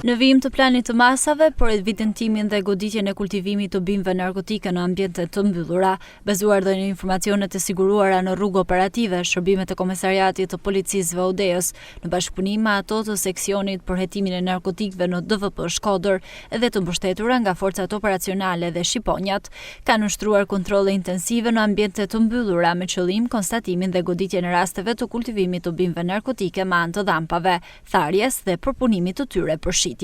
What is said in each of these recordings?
Në vijim të planit të masave për evidentimin dhe goditjen e kultivimit të bimëve narkotike në ambiente të mbyllura, bazuar dhe në informacionet e siguruara në rrugë operative, shërbimet e Komisariatit të Policisë VODEOS në bashkëpunim me ato të seksionit për hetimin e narkotikëve në DVP Shkodër dhe të mbështetura nga forcat operacionale dhe shqiponjat, kanë ushtruar kontrolle intensive në ambiente të mbyllura me qëllim konstatimin dhe goditjen e rasteve të kultivimit të bimëve narkotike me anë të dhampave, tharjes dhe përpunimit të tyre për shitje.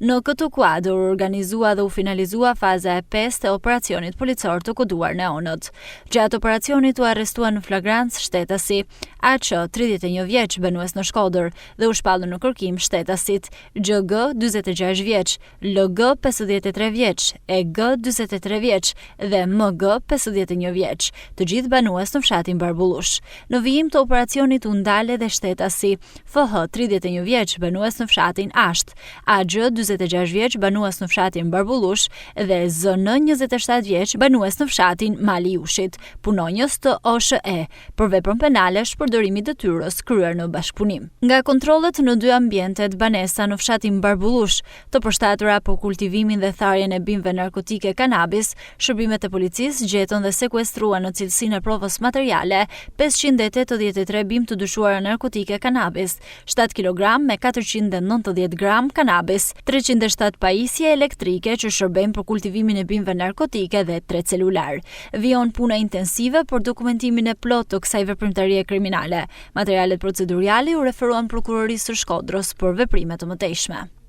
Në këtë kuadër organizua dhe u finalizua faza e 5 e operacionit policor të koduar neonët. Gjatë operacionit u arrestuan në flagrancë shtetasi AQ 31 vjeç banues në Shkodër dhe u shpallën në kërkim shtetasit GG 46 vjeç, LG 53 vjeç, EG 43 vjeç dhe MG 51 vjeç, të gjithë banues në fshatin Barbullush. Në vijim të operacionit u ndal edhe shtetasi FH 31 vjeç banues në fshatin Asht, AG 46 vjeç banues në fshatin Barbullush dhe ZN 27 vjeç banues në fshatin Maliushit, punonjës të OSHE për veprën penale shpërdorimi detyrës kryer në bashkëpunim. Nga kontrollet në dy ambientet banesa në fshatin Barbullush, të përshtatura për kultivimin dhe tharjen e bimëve narkotike kanabis, shërbimet e policisë gjetën dhe sekuestruan në cilësinë e provës materiale 583 bimë të dyshuara narkotike kanabis, 7 kg me 490 gram kanabis, 307 pajisje elektrike që shërbejnë për kultivimin e bimëve narkotike dhe 3 celular. Vijon puna intensive për dokumentimin e plotë të kësaj veprimtarie kriminale. Materialet proceduriale u referuan prokurorisë së Shkodrës për veprime të mëtejshme.